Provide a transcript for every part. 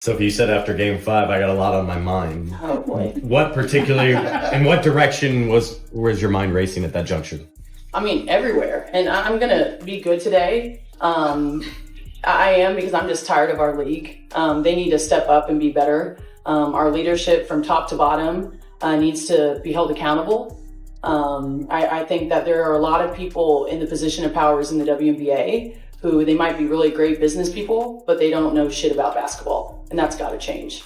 Sophie, you said after game 5, I got a lot on my mind. Oh boy. What particularly, in what direction was your mind racing at that juncture? I mean, everywhere. And I'm going to be good today. I am, because I'm just tired of our league. They need to step up and be better. Our leadership from top to bottom needs to be held accountable. I think that there are a lot of people in the position of powers in the WNBA who they might be really great business people, but they don't know shit about basketball. And that's got to change.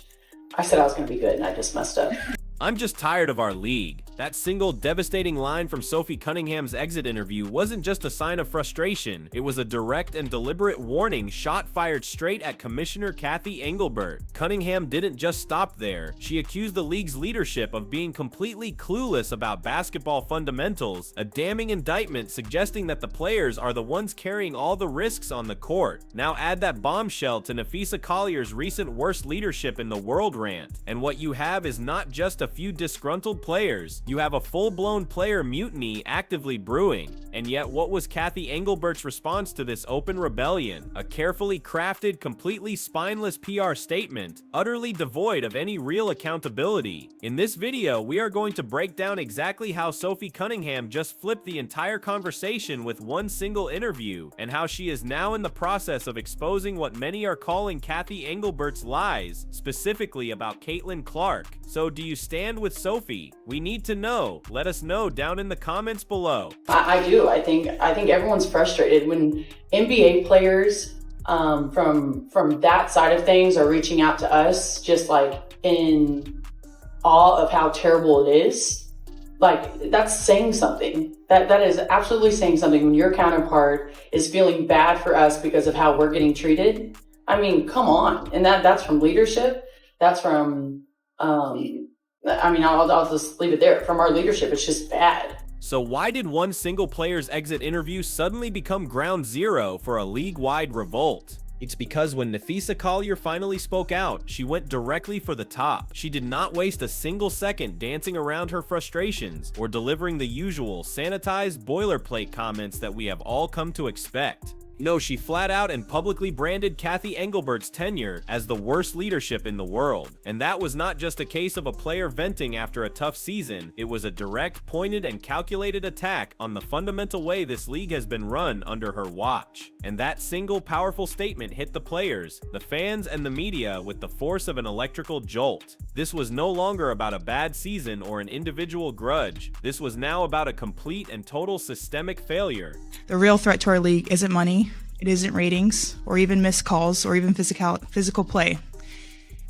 I said I was going to be good and I just messed up. I'm just tired of our league. That single devastating line from Sophie Cunningham's exit interview wasn't just a sign of frustration. It was a direct and deliberate warning shot fired straight at Commissioner Cathy Engelbert. Cunningham didn't just stop there. She accused the league's leadership of being completely clueless about basketball fundamentals, a damning indictment suggesting that the players are the ones carrying all the risks on the court. Now add that bombshell to Nafisa Collier's recent worst leadership in the world rant, and what you have is not just a few disgruntled players. You have a full-blown player mutiny actively brewing. And yet, what was Cathy Engelbert's response to this open rebellion? A carefully crafted, completely spineless PR statement, utterly devoid of any real accountability. In this video, we are going to break down exactly how Sophie Cunningham just flipped the entire conversation with one single interview, and how she is now in the process of exposing what many are calling Cathy Engelbert's lies, specifically about Caitlin Clark. So do you stand with Sophie? We need to know. Let us know down in the comments below. I do. I think everyone's frustrated when NBA players from that side of things are reaching out to us, just like in awe of how terrible it is. Like, that's saying something. That is absolutely saying something when your counterpart is feeling bad for us because of how we're getting treated. I mean, come on. And that's from leadership. That's from I'll just leave it there. From our leadership, it's just bad. So why did one single player's exit interview suddenly become ground zero for a league-wide revolt? It's because when Nafisa Collier finally spoke out, she went directly for the top. She did not waste a single second dancing around her frustrations or delivering the usual sanitized boilerplate comments that we have all come to expect. No, she flat out and publicly branded Cathy Engelbert's tenure as the worst leadership in the world. And that was not just a case of a player venting after a tough season, it was a direct, pointed, and calculated attack on the fundamental way this league has been run under her watch. And that single powerful statement hit the players, the fans, and the media with the force of an electrical jolt. This was no longer about a bad season or an individual grudge. This was now about a complete and total systemic failure. The real threat to our league isn't money, it isn't ratings, or even missed calls, or even physical play.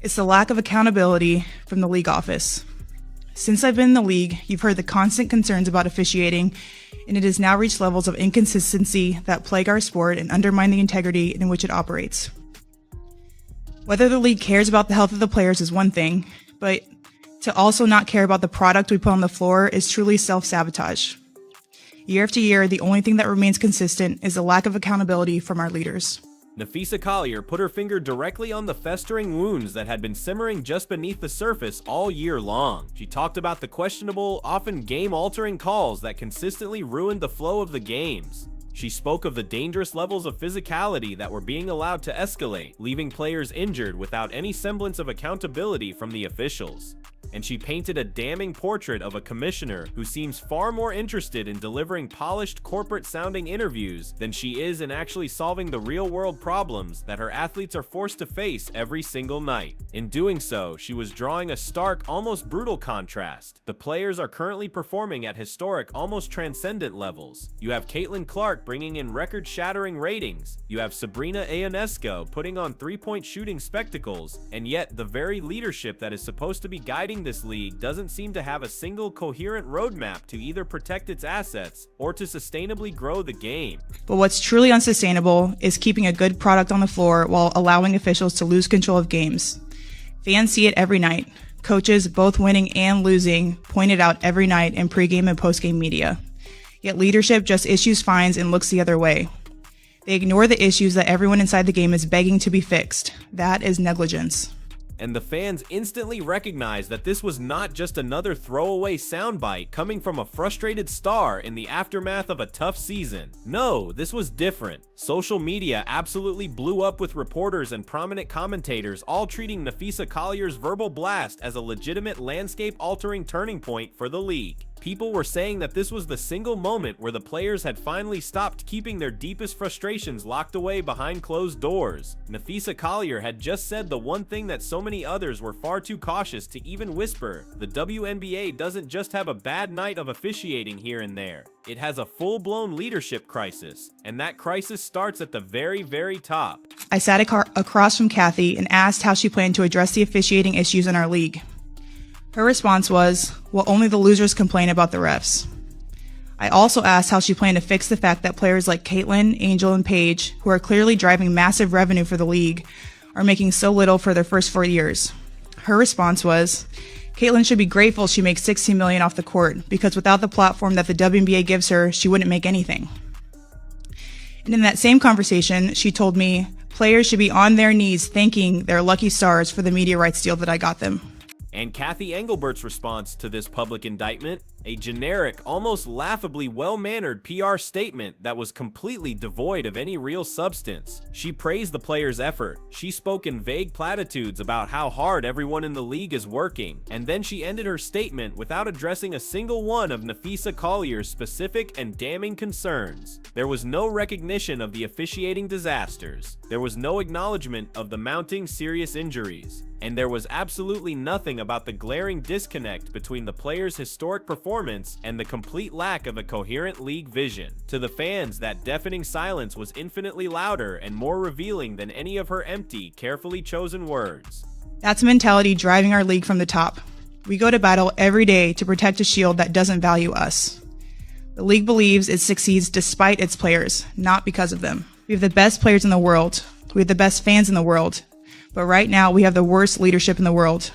It's the lack of accountability from the league office. Since I've been in the league, you've heard the constant concerns about officiating, and it has now reached levels of inconsistency that plague our sport and undermine the integrity in which it operates. Whether the league cares about the health of the players is one thing, but to also not care about the product we put on the floor is truly self-sabotage. Year after year, the only thing that remains consistent is the lack of accountability from our leaders. Nafisa Collier put her finger directly on the festering wounds that had been simmering just beneath the surface all year long. She talked about the questionable, often game-altering calls that consistently ruined the flow of the games. She spoke of the dangerous levels of physicality that were being allowed to escalate, leaving players injured without any semblance of accountability from the officials. And she painted a damning portrait of a commissioner who seems far more interested in delivering polished corporate-sounding interviews than she is in actually solving the real-world problems that her athletes are forced to face every single night. In doing so, she was drawing a stark, almost brutal contrast. The players are currently performing at historic, almost transcendent levels. You have Caitlin Clark bringing in record-shattering ratings. You have Sabrina Ionesco putting on three-point shooting spectacles, and yet the very leadership that is supposed to be guiding this league doesn't seem to have a single coherent roadmap to either protect its assets or to sustainably grow the game. But what's truly unsustainable is keeping a good product on the floor while allowing officials to lose control of games. Fans see it every night. Coaches, both winning and losing, point it out every night in pregame and postgame media. Yet leadership just issues fines and looks the other way. They ignore the issues that everyone inside the game is begging to be fixed. That is negligence. And the fans instantly recognized that this was not just another throwaway soundbite coming from a frustrated star in the aftermath of a tough season. No, this was different. Social media absolutely blew up with reporters and prominent commentators all treating Napheesa Collier's verbal blast as a legitimate landscape-altering turning point for the league. People were saying that this was the single moment where the players had finally stopped keeping their deepest frustrations locked away behind closed doors. Napheesa Collier had just said the one thing that so many others were far too cautious to even whisper. The WNBA doesn't just have a bad night of officiating here and there. It has a full-blown leadership crisis, and that crisis starts at the very top. I sat across from Cathy and asked how she planned to address the officiating issues in our league. Her response was, well, only the losers complain about the refs. I also asked how she planned to fix the fact that players like Caitlin, Angel, and Paige, who are clearly driving massive revenue for the league, are making so little for their first 4 years. Her response was, Caitlin should be grateful she makes $16 million off the court, because without the platform that the WNBA gives her, she wouldn't make anything. And in that same conversation, she told me players should be on their knees thanking their lucky stars for the media rights deal that I got them. And Cathy Engelbert's response to this public indictment? A generic, almost laughably well-mannered PR statement that was completely devoid of any real substance. She praised the players' effort. She spoke in vague platitudes about how hard everyone in the league is working. And then she ended her statement without addressing a single one of Napheesa Collier's specific and damning concerns. There was no recognition of the officiating disasters. There was no acknowledgement of the mounting serious injuries. And there was absolutely nothing about the glaring disconnect between the players' historic performance and the complete lack of a coherent league vision. To the fans, that deafening silence was infinitely louder and more revealing than any of her empty, carefully chosen words. That's a mentality driving our league from the top. We go to battle every day to protect a shield that doesn't value us. The league believes it succeeds despite its players, not because of them. We have the best players in the world. We have the best fans in the world. But right now, we have the worst leadership in the world.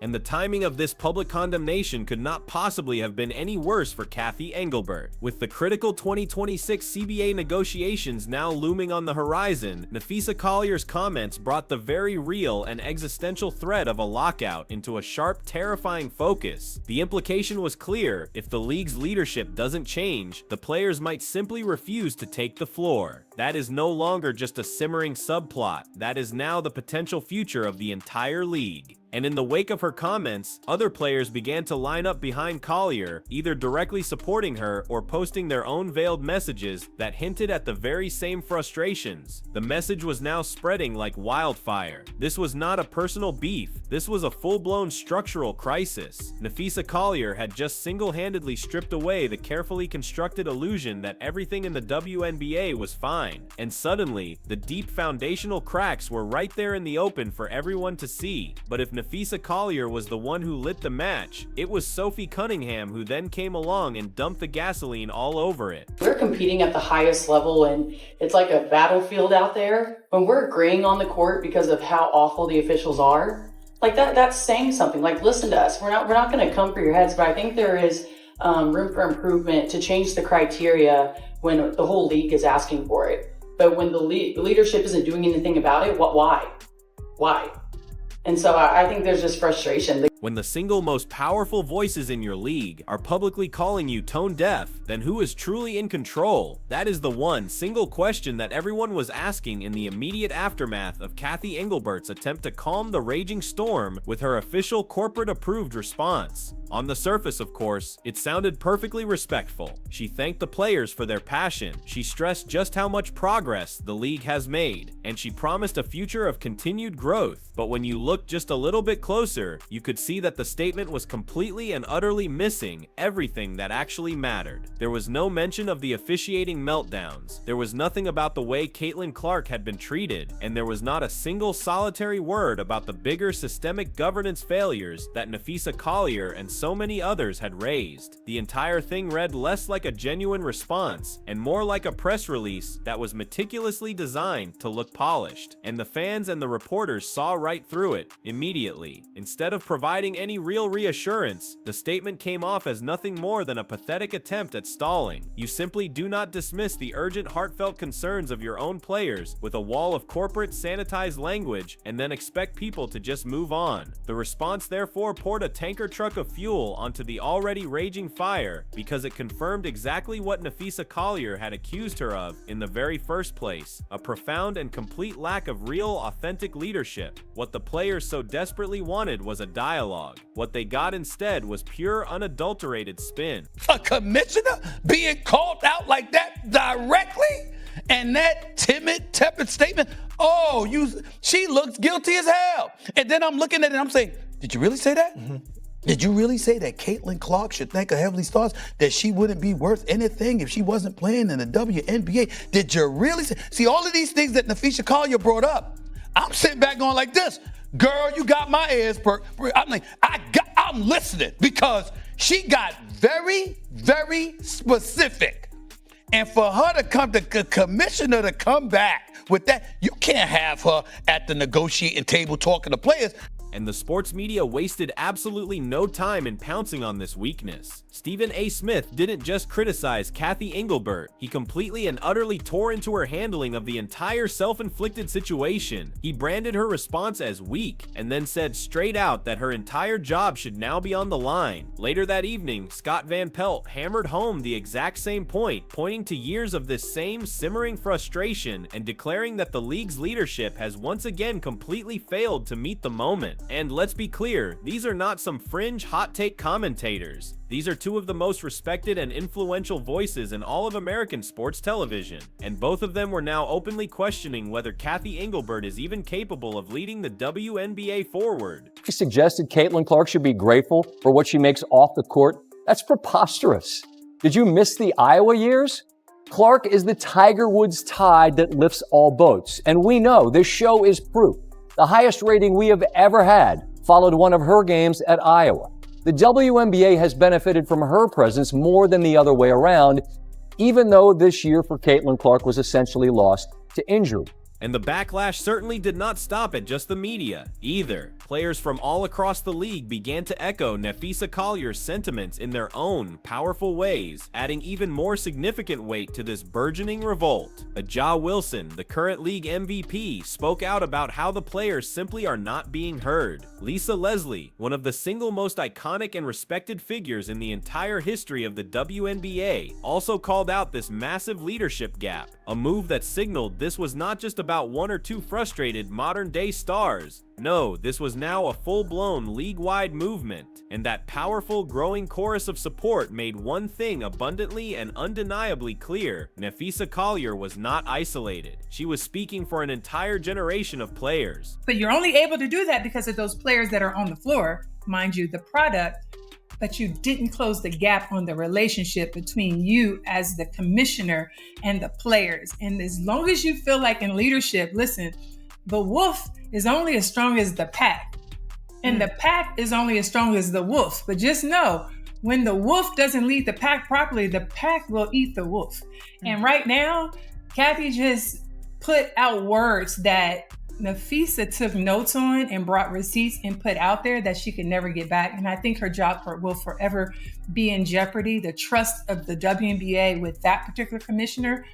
And the timing of this public condemnation could not possibly have been any worse for Cathy Engelbert. With the critical 2026 CBA negotiations now looming on the horizon, Napheesa Collier's comments brought the very real and existential threat of a lockout into a sharp, terrifying focus. The implication was clear: if the league's leadership doesn't change, the players might simply refuse to take the floor. That is no longer just a simmering subplot. That is now the potential future of the entire league. And in the wake of her comments, other players began to line up behind Collier, either directly supporting her or posting their own veiled messages that hinted at the very same frustrations. The message was now spreading like wildfire. This was not a personal beef. This was a full-blown structural crisis. Napheesa Collier had just single-handedly stripped away the carefully constructed illusion that everything in the WNBA was fine. And suddenly, the deep foundational cracks were right there in the open for everyone to see. But if Napheesa Collier was the one who lit the match, it was Sophie Cunningham who then came along and dumped the gasoline all over it. We're competing at the highest level, and it's like a battlefield out there. When we're agreeing on the court because of how awful the officials are, like that's saying something. Like, listen to us. We're not going to come for your heads, but I think there is room for improvement to change the criteria when the whole league is asking for it. But when the leadership isn't doing anything about it, why? And so I think there's just frustration. When the single most powerful voices in your league are publicly calling you tone deaf, then who is truly in control? That is the one single question that everyone was asking in the immediate aftermath of Cathy Engelbert's attempt to calm the raging storm with her official corporate-approved response. On the surface, of course, it sounded perfectly respectful. She thanked the players for their passion. She stressed just how much progress the league has made, and she promised a future of continued growth. But when you looked just a little bit closer, you could see that the statement was completely and utterly missing everything that actually mattered. There was no mention of the officiating meltdowns. There was nothing about the way Caitlin Clark had been treated, and there was not a single solitary word about the bigger systemic governance failures that Napheesa Collier and so many others had raised. The entire thing read less like a genuine response and more like a press release that was meticulously designed to look polished. And the fans and the reporters saw right through it immediately. Instead of providing providing any real reassurance, the statement came off as nothing more than a pathetic attempt at stalling. You simply do not dismiss the urgent, heartfelt concerns of your own players with a wall of corporate sanitized language and then expect people to just move on. The response therefore poured a tanker truck of fuel onto the already raging fire because it confirmed exactly what Napheesa Collier had accused her of in the very first place: a profound and complete lack of real, authentic leadership. What the players so desperately wanted was a dialogue. What they got instead was pure, unadulterated spin. A commissioner being called out like that directly? And that timid, tepid statement, she looks guilty as hell. And then I'm looking at it and I'm saying, did you really say that? Mm-hmm. Did you really say that Caitlin Clark should thank her Heavenly Stars, that she wouldn't be worth anything if she wasn't playing in the WNBA? Did you really say? See, all of these things that Napheesa Collier brought up, I'm sitting back going like this. Girl, you got my ears perked. I'm like, I'm listening, because she got very, very specific. And for her to come, the commissioner to come back with that, you can't have her at the negotiating table talking to players. And the sports media wasted absolutely no time in pouncing on this weakness. Stephen A. Smith didn't just criticize Cathy Engelbert, he completely and utterly tore into her handling of the entire self-inflicted situation. He branded her response as weak, and then said straight out that her entire job should now be on the line. Later that evening, Scott Van Pelt hammered home the exact same point, pointing to years of this same simmering frustration and declaring that the league's leadership has once again completely failed to meet the moment. And let's be clear, these are not some fringe hot take commentators. These are two of the most respected and influential voices in all of American sports television, and both of them were now openly questioning whether Cathy Engelbert is even capable of leading the WNBA forward. She suggested Caitlin Clark should be grateful for what she makes off the court. That's preposterous. Did you miss the Iowa years? Clark is the Tiger Woods tide that lifts all boats, and we know this show is proof. The highest rating we have ever had followed one of her games at Iowa. The WNBA has benefited from her presence more than the other way around, even though this year for Caitlin Clark was essentially lost to injury. And the backlash certainly did not stop at just the media, either. Players from all across the league began to echo Napheesa Collier's sentiments in their own powerful ways, adding even more significant weight to this burgeoning revolt. Ja Wilson, the current league MVP, spoke out about how the players simply are not being heard. Lisa Leslie, one of the single most iconic and respected figures in the entire history of the WNBA, also called out this massive leadership gap, a move that signaled this was not just about one or two frustrated modern-day stars. No, this was now a full-blown league-wide movement, and that powerful, growing chorus of support made one thing abundantly and undeniably clear: Napheesa Collier was not isolated. She was speaking for an entire generation of players. But you're only able to do that because of those players that are on the floor, mind you, the product, but you didn't close the gap on the relationship between you as the commissioner and the players. And as long as you feel like in leadership, listen, the wolf is only as strong as the pack. And the pack is only as strong as the wolf. But just know, when the wolf doesn't lead the pack properly, the pack will eat the wolf. And right now, Cathy just put out words that Napheesa took notes on and brought receipts and put out there that she could never get back. And I think her job will forever be in jeopardy. The trust of the WNBA with that particular commissioner,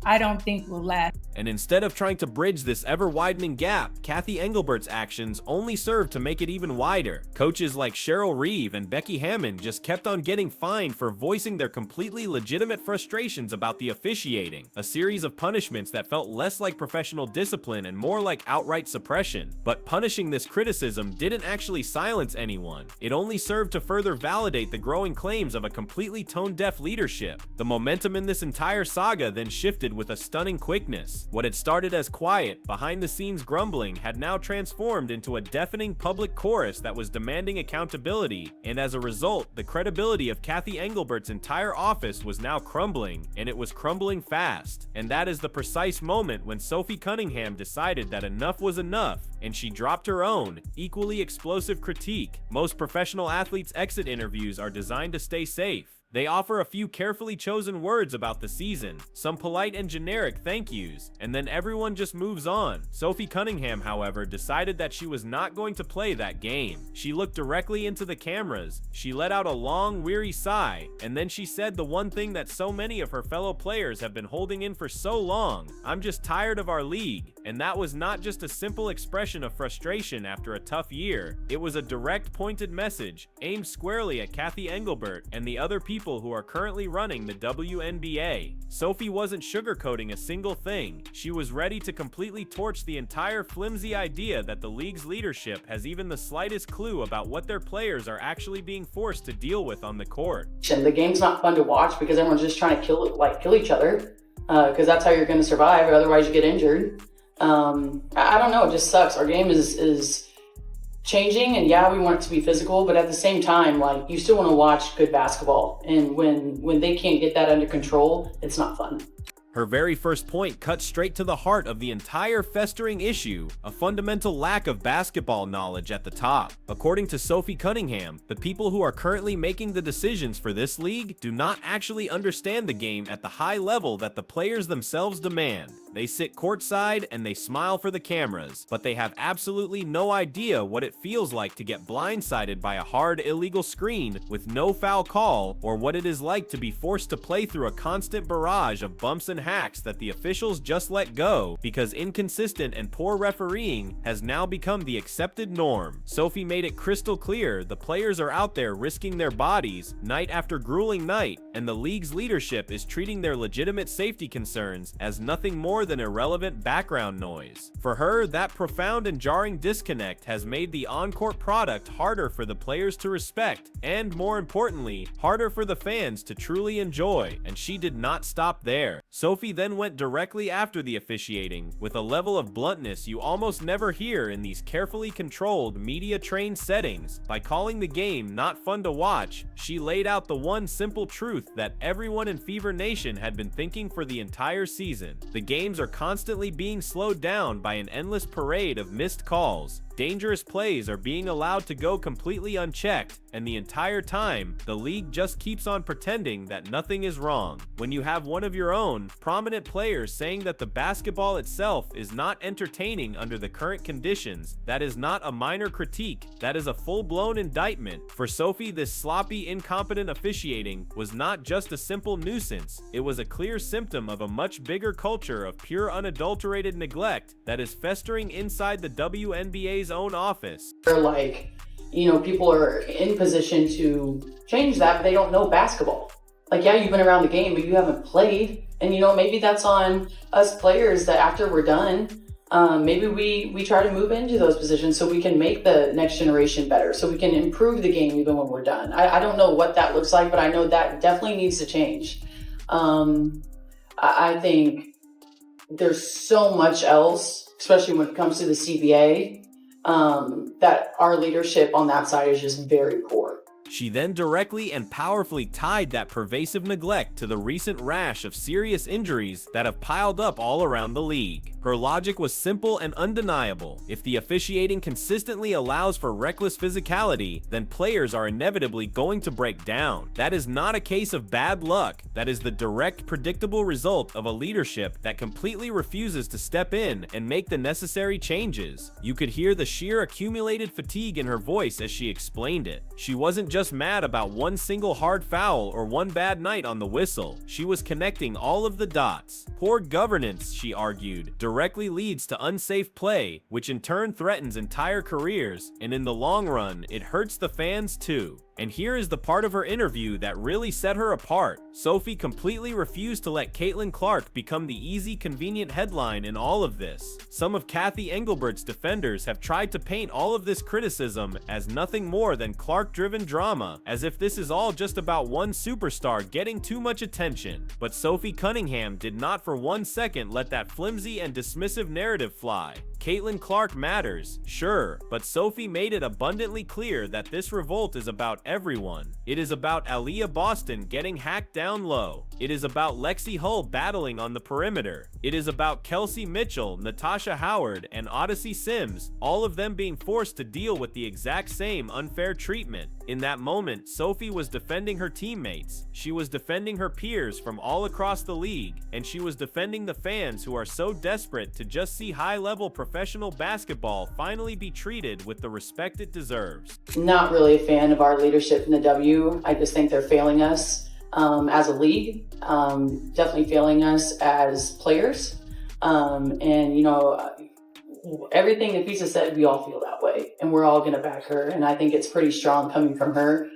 I don't think will last. And instead of trying to bridge this ever-widening gap, Cathy Engelbert's actions only served to make it even wider. Coaches like Cheryl Reeve and Becky Hammond just kept on getting fined for voicing their completely legitimate frustrations about the officiating, a series of punishments that felt less like professional discipline and more like outright suppression. But punishing this criticism didn't actually silence anyone. It only served to further validate the growing claims of a completely tone-deaf leadership. The momentum in this entire saga then shifted with a stunning quickness. What had started as quiet, behind-the-scenes grumbling had now transformed into a deafening public chorus that was demanding accountability, and as a result, the credibility of Cathy Engelbert's entire office was now crumbling, and it was crumbling fast. And that is the precise moment when Sophie Cunningham decided that enough was enough, and she dropped her own, equally explosive critique. Most professional athletes' exit interviews are designed to stay safe. They offer a few carefully chosen words about the season, some polite and generic thank yous, and then everyone just moves on. Sophie Cunningham, however, decided that she was not going to play that game. She looked directly into the cameras, she let out a long, weary sigh, and then she said the one thing that so many of her fellow players have been holding in for so long: "I'm just tired of our league." And that was not just a simple expression of frustration after a tough year. It was a direct, pointed message aimed squarely at Cathy Engelbert and the other people who are currently running the WNBA. Sophie wasn't sugarcoating a single thing. She was ready to completely torch the entire flimsy idea that the league's leadership has even the slightest clue about what their players are actually being forced to deal with on the court. And the game's not fun to watch because everyone's just trying to kill each other, because that's how you're going to survive, or otherwise you get injured. I don't know, it just sucks. Our game is changing, and yeah, we want it to be physical, but at the same time, like, you still want to watch good basketball, and when they can't get that under control, it's not fun. Her very first point cut straight to the heart of the entire festering issue, a fundamental lack of basketball knowledge at the top. According to Sophie Cunningham, the people who are currently making the decisions for this league do not actually understand the game at the high level that the players themselves demand. They sit courtside and they smile for the cameras, but they have absolutely no idea what it feels like to get blindsided by a hard, illegal screen with no foul call, or what it is like to be forced to play through a constant barrage of bumps and hacks that the officials just let go because inconsistent and poor refereeing has now become the accepted norm. Sophie made it crystal clear the players are out there risking their bodies night after grueling night, and the league's leadership is treating their legitimate safety concerns as nothing more than irrelevant background noise. For her, that profound and jarring disconnect has made the on-court product harder for the players to respect, and more importantly, harder for the fans to truly enjoy, and she did not stop there. Sophie then went directly after the officiating with a level of bluntness you almost never hear in these carefully controlled, media-trained settings. By calling the game not fun to watch, she laid out the one simple truth that everyone in Fever Nation had been thinking for the entire season. The games are constantly being slowed down by an endless parade of missed calls. Dangerous plays are being allowed to go completely unchecked, and the entire time, the league just keeps on pretending that nothing is wrong. When you have one of your own prominent players saying that the basketball itself is not entertaining under the current conditions, that is not a minor critique, that is a full-blown indictment. For Sophie, this sloppy, incompetent officiating was not just a simple nuisance, it was a clear symptom of a much bigger culture of pure unadulterated neglect that is festering inside the WNBA's own office. They're like, people are in position to change that, but they don't know basketball. Like, yeah, you've been around the game, but you haven't played. And, maybe that's on us players that after we're done, maybe we try to move into those positions so we can make the next generation better, so we can improve the game even when we're done. I don't know what that looks like, but I know that definitely needs to change. I think there's so much else, especially when it comes to the CBA, that our leadership on that side is just very poor. She then directly and powerfully tied that pervasive neglect to the recent rash of serious injuries that have piled up all around the league. Her logic was simple and undeniable. If the officiating consistently allows for reckless physicality, then players are inevitably going to break down. That is not a case of bad luck. That is the direct, predictable result of a leadership that completely refuses to step in and make the necessary changes. You could hear the sheer accumulated fatigue in her voice as she explained it. She wasn't just mad about one single hard foul or one bad night on the whistle. She was connecting all of the dots. Poor governance, she argued, directly leads to unsafe play, which in turn threatens entire careers, and in the long run, it hurts the fans too. And here is the part of her interview that really set her apart. Sophie completely refused to let Caitlin Clark become the easy, convenient headline in all of this. Some of Cathy Engelbert's defenders have tried to paint all of this criticism as nothing more than Clark-driven drama, as if this is all just about one superstar getting too much attention. But Sophie Cunningham did not for 1 second let that flimsy and dismissive narrative fly. Caitlin Clark matters, sure, but Sophie made it abundantly clear that this revolt is about everyone. It is about Aaliyah Boston getting hacked down low. It is about Lexi Hull battling on the perimeter. It is about Kelsey Mitchell, Natasha Howard, and Odyssey Sims, all of them being forced to deal with the exact same unfair treatment. In that moment, Sophie was defending her teammates, she was defending her peers from all across the league, and she was defending the fans who are so desperate to just see high-level professional basketball finally be treated with the respect it deserves. Not really a fan of our leadership in the W. I just think they're failing us as a league, definitely failing us as players. And, you know, everything that Fisa said, we all feel that way, and we're all going to back her. And I think it's pretty strong coming from her.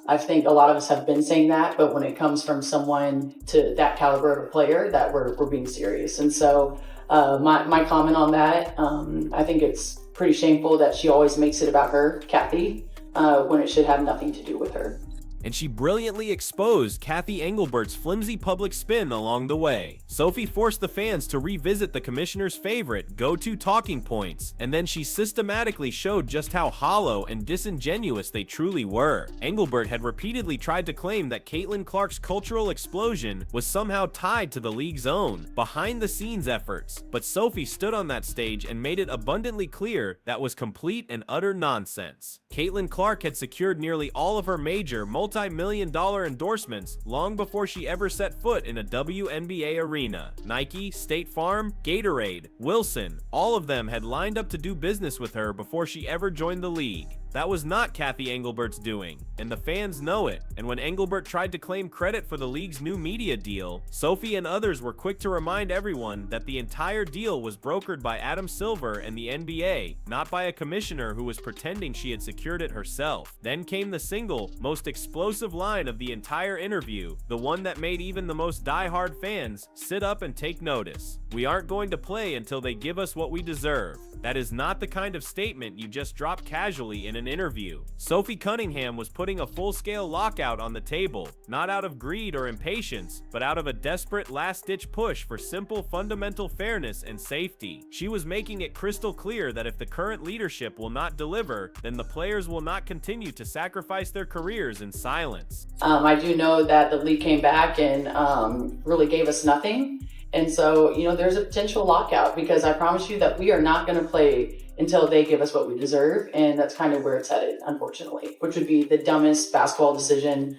I think a lot of us have been saying that, but when it comes from someone to that caliber of a player, that we're being serious. And so my comment on that, I think it's pretty shameful that she always makes it about her, Cathy, when it should have nothing to do with her. And she brilliantly exposed Cathy Engelbert's flimsy public spin along the way. Sophie forced the fans to revisit the commissioner's favorite go-to talking points, and then she systematically showed just how hollow and disingenuous they truly were. Engelbert had repeatedly tried to claim that Caitlin Clark's cultural explosion was somehow tied to the league's own, behind-the-scenes efforts, but Sophie stood on that stage and made it abundantly clear that was complete and utter nonsense. Caitlin Clark had secured nearly all of her major multi-million-dollar endorsements long before she ever set foot in a WNBA arena. Nike, State Farm, Gatorade, Wilson, all of them had lined up to do business with her before she ever joined the league. That was not Cathy Engelbert's doing, and the fans know it. And when Engelbert tried to claim credit for the league's new media deal, Sophie and others were quick to remind everyone that the entire deal was brokered by Adam Silver and the NBA, not by a commissioner who was pretending she had secured it herself. Then came the single, most explosive line of the entire interview, the one that made even the most die-hard fans sit up and take notice. "We aren't going to play until they give us what we deserve." That is not the kind of statement you just drop casually in an interview. Sophie Cunningham was putting a full-scale lockout on the table, not out of greed or impatience, but out of a desperate last-ditch push for simple fundamental fairness and safety. She was making it crystal clear that if the current leadership will not deliver, then the players will not continue to sacrifice their careers in silence. I do know that the league came back and really gave us nothing. And so, you know, there's a potential lockout, because I promise you that we are not going to play until they give us what we deserve. And that's kind of where it's headed, unfortunately, which would be the dumbest basketball decision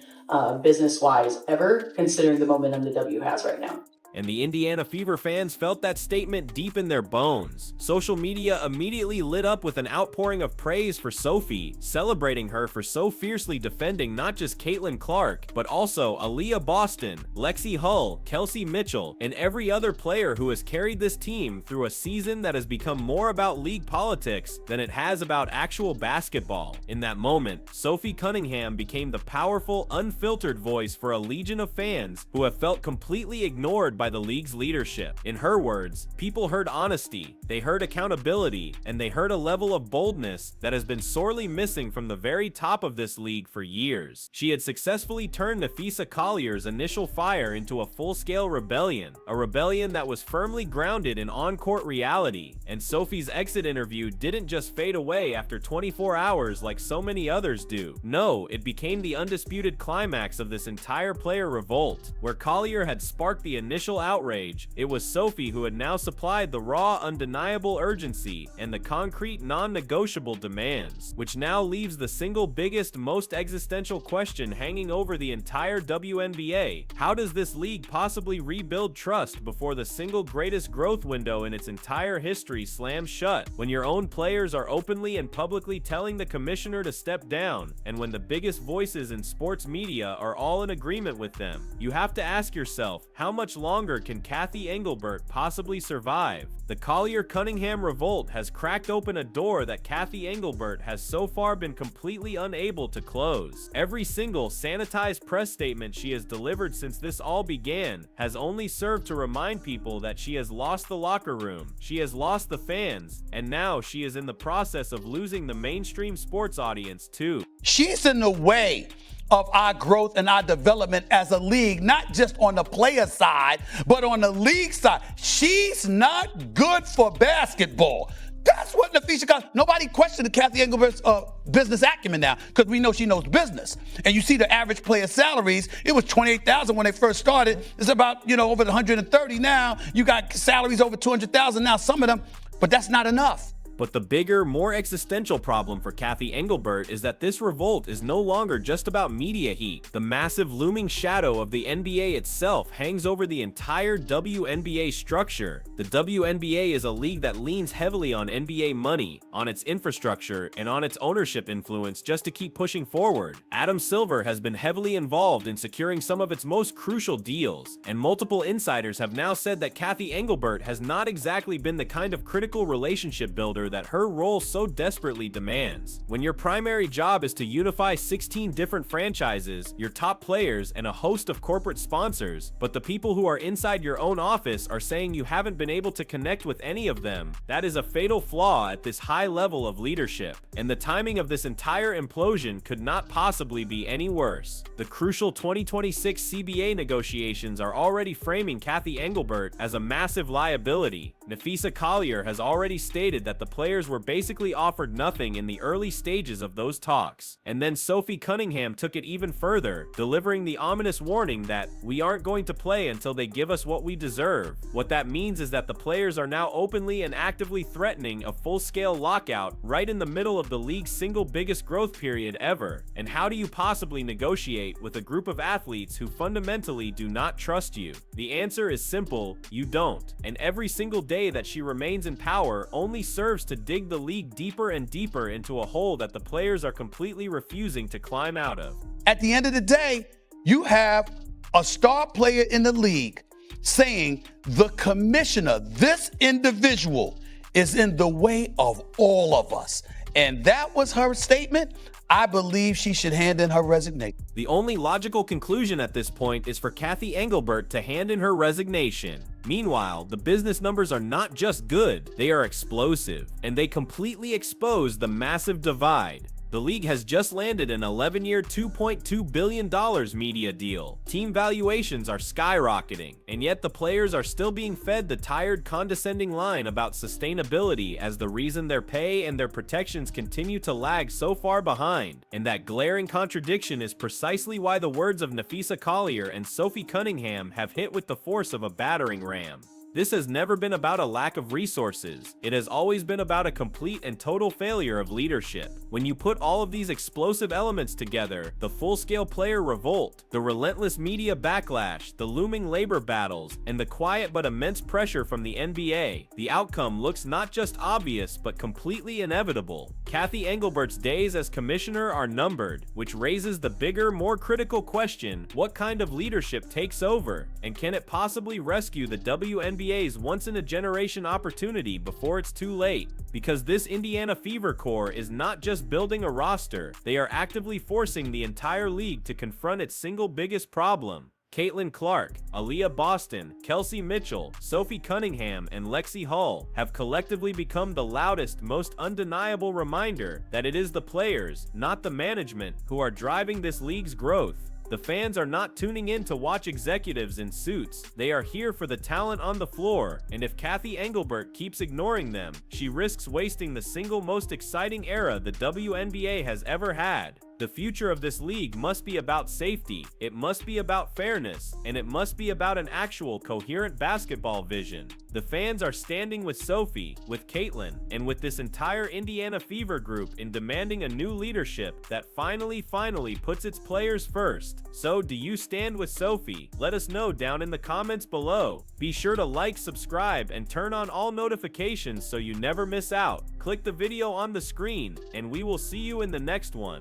business-wise ever, considering the momentum the W has right now. And the Indiana Fever fans felt that statement deep in their bones. Social media immediately lit up with an outpouring of praise for Sophie, celebrating her for so fiercely defending not just Caitlin Clark, but also Aaliyah Boston, Lexi Hull, Kelsey Mitchell, and every other player who has carried this team through a season that has become more about league politics than it has about actual basketball. In that moment, Sophie Cunningham became the powerful, unfiltered voice for a legion of fans who have felt completely ignored by the league's leadership. In her words, people heard honesty, they heard accountability, and they heard a level of boldness that has been sorely missing from the very top of this league for years. She had successfully turned Nafisa Collier's initial fire into a full-scale rebellion, a rebellion that was firmly grounded in on-court reality, and Sophie's exit interview didn't just fade away after 24 hours like so many others do. No, it became the undisputed climax of this entire player revolt. Where Collier had sparked the initial outrage, it was Sophie who had now supplied the raw, undeniable urgency and the concrete, non-negotiable demands, which now leaves the single biggest, most existential question hanging over the entire WNBA. How does this league possibly rebuild trust before the single greatest growth window in its entire history slams shut, when your own players are openly and publicly telling the commissioner to step down, and when the biggest voices in sports media are all in agreement with them? You have to ask yourself, how much longer can Cathy Engelbert possibly survive? The Collier-Cunningham revolt has cracked open a door that Cathy Engelbert has so far been completely unable to close. Every single sanitized press statement she has delivered since this all began has only served to remind people that she has lost the locker room, she has lost the fans, and now she is in the process of losing the mainstream sports audience too. She's in the way of our growth and our development as a league, not just on the player side, but on the league side. She's not good for basketball. That's what Nafisa got. Nobody questioned Cathy Engelbert's business acumen now, because we know she knows business. And you see the average player salaries, it was $28,000 when they first started. It's about, over the 130 now. You got salaries over 200,000 now, some of them, but that's not enough. But the bigger, more existential problem for Cathy Engelbert is that this revolt is no longer just about media heat. The massive looming shadow of the NBA itself hangs over the entire WNBA structure. The WNBA is a league that leans heavily on NBA money, on its infrastructure, and on its ownership influence just to keep pushing forward. Adam Silver has been heavily involved in securing some of its most crucial deals, and multiple insiders have now said that Cathy Engelbert has not exactly been the kind of critical relationship builder that her role so desperately demands. When your primary job is to unify 16 different franchises, your top players, and a host of corporate sponsors, but the people who are inside your own office are saying you haven't been able to connect with any of them, that is a fatal flaw at this high level of leadership. And the timing of this entire implosion could not possibly be any worse. The crucial 2026 CBA negotiations are already framing Cathy Engelbert as a massive liability. Nafisa Collier has already stated that the players were basically offered nothing in the early stages of those talks. And then Sophie Cunningham took it even further, delivering the ominous warning that we aren't going to play until they give us what we deserve. What that means is that the players are now openly and actively threatening a full-scale lockout right in the middle of the league's single biggest growth period ever. And how do you possibly negotiate with a group of athletes who fundamentally do not trust you? The answer is simple: you don't. And every single day that she remains in power only serves to dig the league deeper and deeper into a hole that the players are completely refusing to climb out of. At the end of the day, you have a star player in the league saying the commissioner, this individual, is in the way of all of us. And that was her statement. I believe she should hand in her resignation. The only logical conclusion at this point is for Cathy Engelbert to hand in her resignation. Meanwhile, the business numbers are not just good, they are explosive, and they completely expose the massive divide. The league has just landed an 11-year, $2.2 billion media deal. Team valuations are skyrocketing, and yet the players are still being fed the tired, condescending line about sustainability as the reason their pay and their protections continue to lag so far behind. And that glaring contradiction is precisely why the words of Nafisa Collier and Sophie Cunningham have hit with the force of a battering ram. This has never been about a lack of resources. It has always been about a complete and total failure of leadership. When you put all of these explosive elements together, the full-scale player revolt, the relentless media backlash, the looming labor battles, and the quiet but immense pressure from the NBA, the outcome looks not just obvious but completely inevitable. Cathy Engelbert's days as commissioner are numbered, which raises the bigger, more critical question: what kind of leadership takes over? And can it possibly rescue the WNBA's once-in-a-generation opportunity before it's too late? Because this Indiana Fever core is not just building a roster, they are actively forcing the entire league to confront its single biggest problem. Caitlin Clark, Aaliyah Boston, Kelsey Mitchell, Sophie Cunningham, and Lexi Hull have collectively become the loudest, most undeniable reminder that it is the players, not the management, who are driving this league's growth. The fans are not tuning in to watch executives in suits. They are here for the talent on the floor, and if Cathy Engelbert keeps ignoring them, she risks wasting the single most exciting era the WNBA has ever had. The future of this league must be about safety, it must be about fairness, and it must be about an actual coherent basketball vision. The fans are standing with Sophie, with Caitlin, and with this entire Indiana Fever group in demanding a new leadership that finally puts its players first. So do you stand with Sophie? Let us know down in the comments below. Be sure to like, subscribe, and turn on all notifications so you never miss out. Click the video on the screen, and we will see you in the next one.